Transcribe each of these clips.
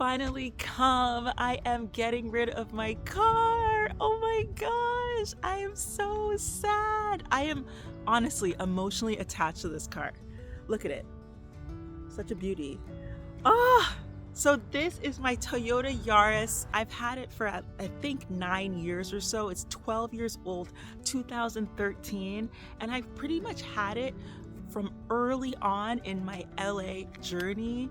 finally come. I am getting rid of my car. Oh my gosh, I am so sad. I am honestly emotionally attached to this car. Look at it. Such a beauty. Ah, so this is my Toyota Yaris. I've had it for I think 9 years or so. It's 12 years old, 2013, and I've pretty much had it from early on in my LA journey.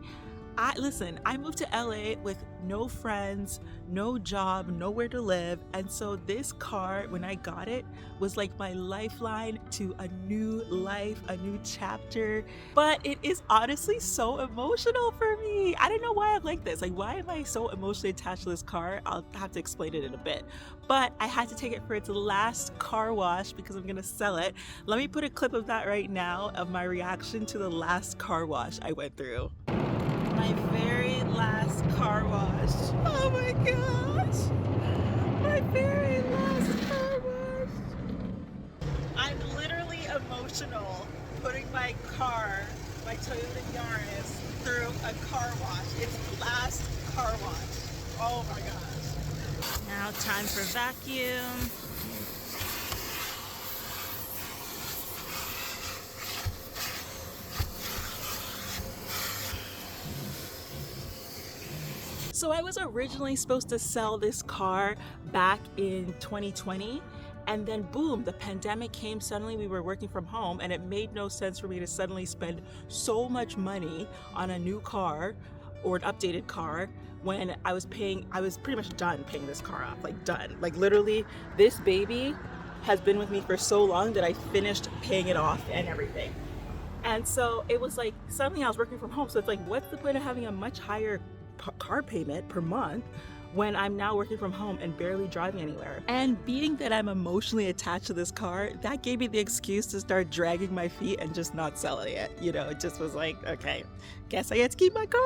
Listen, I moved to LA with no friends, no job, nowhere to live. And so this car, when I got it, was like my lifeline to a new life, a new chapter. But it is honestly so emotional for me. I don't know why I'm like this. Like, why am I so emotionally attached to this car? I'll have to explain it in a bit. But I had to take it for its last car wash because I'm gonna sell it. Let me put a clip of that right now of my reaction to the last car wash I went through. My very last car wash. Oh my gosh. My very last car wash. I'm literally emotional putting my car, my Toyota Yaris, through a car wash. It's the last car wash. Oh my gosh. Now time for vacuum. So I was originally supposed to sell this car back in 2020, and then boom, the pandemic came. Suddenly we were working from home, and it made no sense for me to suddenly spend so much money on a new car or an updated car when I was pretty much done paying this car off, like done. Like literally, this baby has been with me for so long that I finished paying it off and everything. And so it was like, suddenly I was working from home. So it's like, what's the point of having a much higher car payment per month when I'm now working from home and barely driving anywhere? And being that I'm emotionally attached to this car, that gave me the excuse to start dragging my feet and just not selling it. It just was like, okay, guess I get to keep my car.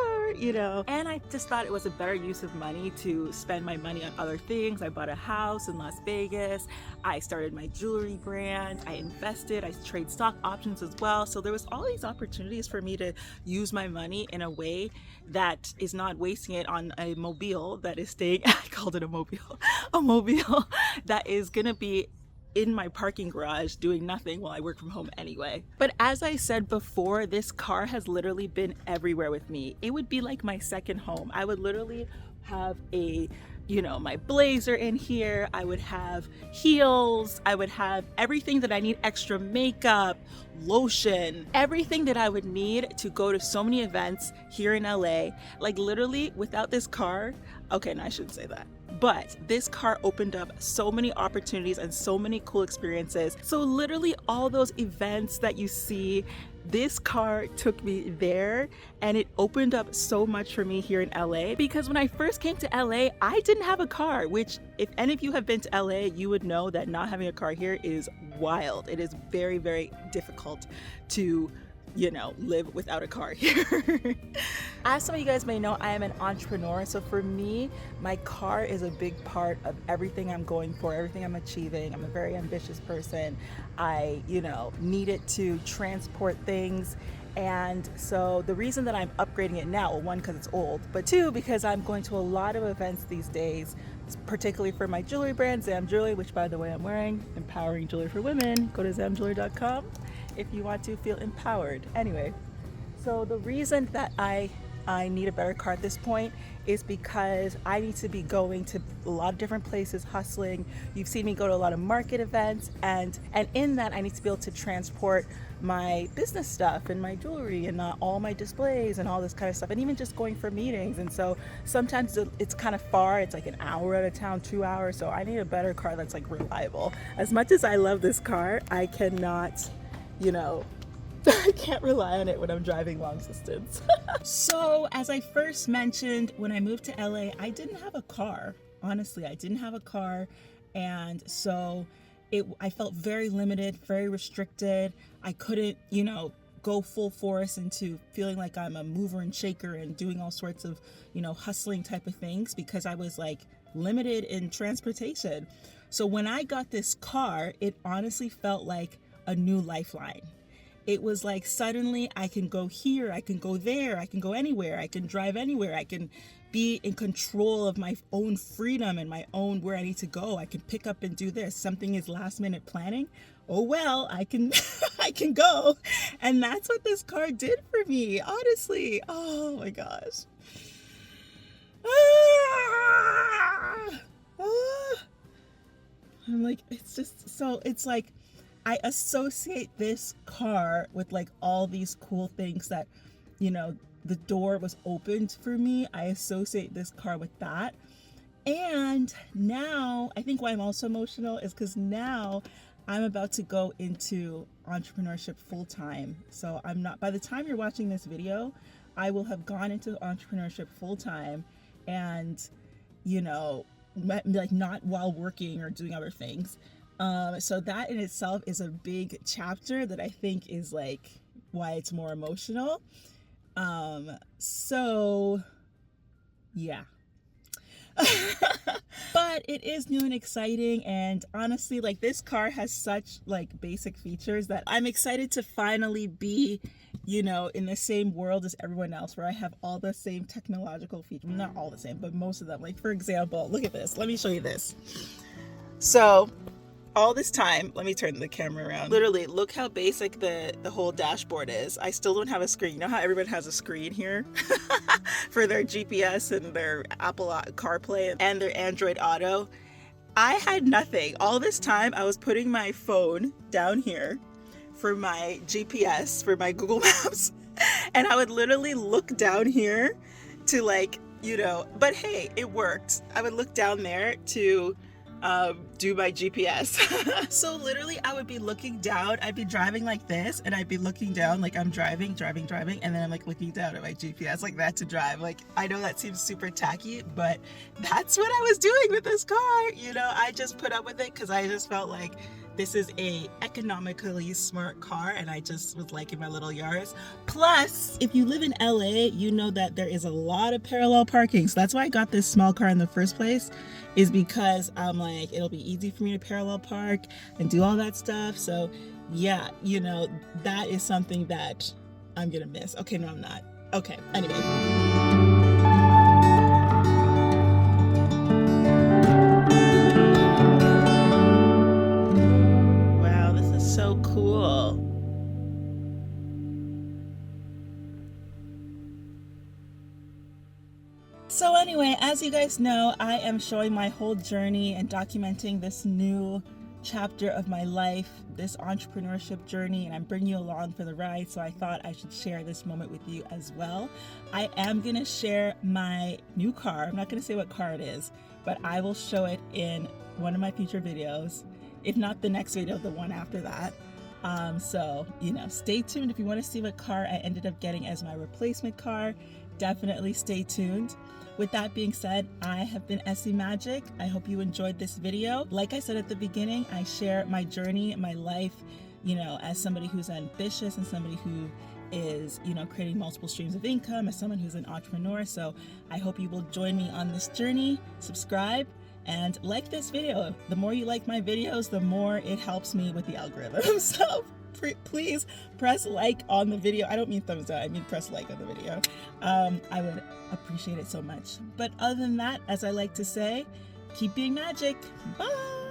And I just thought it was a better use of money to spend my money on other things. I bought a house in Las Vegas. I started my jewelry brand. I invested. I trade stock options as well. So there was all these opportunities for me to use my money in a way that is not wasting it on a mobile that is staying, I called it a mobile that is gonna be in my parking garage doing nothing while I work from home anyway. But as I said before, this car has literally been everywhere with me. It would be like my second home. I would literally have my blazer in here. I would have heels. I would have everything that I need, extra makeup, lotion, everything that I would need to go to so many events here in LA. Like literally without this car, okay, no, I shouldn't say that. But this car opened up so many opportunities and so many cool experiences. So literally all those events that you see, this car took me there, and it opened up so much for me here in LA. Because when I first came to LA, I didn't have a car, which if any of you have been to LA, you would know that not having a car here is wild. It is very, very difficult to live without a car here. As some of you guys may know, I am an entrepreneur. So for me, my car is a big part of everything I'm going for, everything I'm achieving. I'm a very ambitious person. I, need it to transport things. And so the reason that I'm upgrading it now, well, one, because it's old, but two, because I'm going to a lot of events these days, particularly for my jewelry brand, Zam Jewelry, which by the way, I'm wearing, empowering jewelry for women. Go to zamjewelry.com if you want to feel empowered. Anyway, so the reason that I need a better car at this point is because I need to be going to a lot of different places, hustling. You've seen me go to a lot of market events, and in that I need to be able to transport my business stuff and my jewelry and all my displays and all this kind of stuff, and even just going for meetings. And so sometimes it's kind of far. It's like an hour out of town, 2 hours. So I need a better car that's like reliable. As much as I love this car, I cannot, I can't rely on it when I'm driving long distance. So as I first mentioned, when I moved to LA, I didn't have a car. Honestly, I didn't have a car. And so I felt very limited, very restricted. I couldn't, go full force into feeling like I'm a mover and shaker and doing all sorts of, hustling type of things because I was like limited in transportation. So when I got this car, it honestly felt like a new lifeline. it was like suddenly I can go here, I can go there, I can go anywhere, I can drive anywhere, I can be in control of my own freedom and my own where I need to go. I can pick up and do this. Something is last minute planning. Oh well, I can I can go. And that's what this car did for me, honestly. Oh my gosh. I'm like, it's just so, it's like I associate this car with like all these cool things that, you know, the door was opened for me. I associate this car with that. And now I think why I'm also emotional is because now I'm about to go into entrepreneurship full time. So I'm not, by the time you're watching this video, I will have gone into entrepreneurship full time, and, you know, like not while working or doing other things. So that in itself is a big chapter that I think is like why it's more emotional. So yeah. But it is new and exciting, and honestly, like, this car has such like basic features that I'm excited to finally be, you know, in the same world as everyone else, where I have all the same technological features. Not all the same, but most of them. Like, for example, look at this. Let me show you this. So all this time, let me turn the camera around. Literally, look how basic the whole dashboard is. I still don't have a screen. You know how everyone has a screen here for their GPS and their Apple CarPlay and their Android Auto? I had nothing. All this time, I was putting my phone down here for my GPS, for my Google Maps, and I would literally look down here to, like, you know, but hey, it worked. I would look down there to do my GPS. So literally I would be looking down, I'd be driving like this, and I'd be looking down like I'm driving, and then I'm like looking down at my GPS like that to drive. Like, I know that seems super tacky, but that's what I was doing with this car. You know, I just put up with it because I just felt like this is a economically smart car, and I just was liking my little Yaris. Plus, if you live in LA, you know that there is a lot of parallel parking. So that's why I got this small car in the first place, is because I'm like, it'll be easy for me to parallel park and do all that stuff. So yeah, you know, that is something that I'm gonna miss. Okay, no, I'm not. Okay, anyway. So cool. So anyway, as you guys know, I am showing my whole journey and documenting this new chapter of my life, this entrepreneurship journey, and I'm bringing you along for the ride. So I thought I should share this moment with you as well. I am going to share my new car. I'm not going to say what car it is, but I will show it in one of my future videos. If not the next video, the one after that. So, you know, stay tuned if you want to see what car I ended up getting as my replacement car. Definitely stay tuned. With that being said, I have been Essie Magic. I hope you enjoyed this video. Like I said at the beginning, I share my journey, my life, you know, as somebody who's ambitious and somebody who is, you know, creating multiple streams of income, as someone who's an entrepreneur. So I hope you will join me on this journey. Subscribe and like this video. The more you like my videos, the more it helps me with the algorithm. So please press like on the video. I don't mean thumbs up, I mean press like on the video. I would appreciate it so much. But other than that, as I like to say, keep being magic. Bye.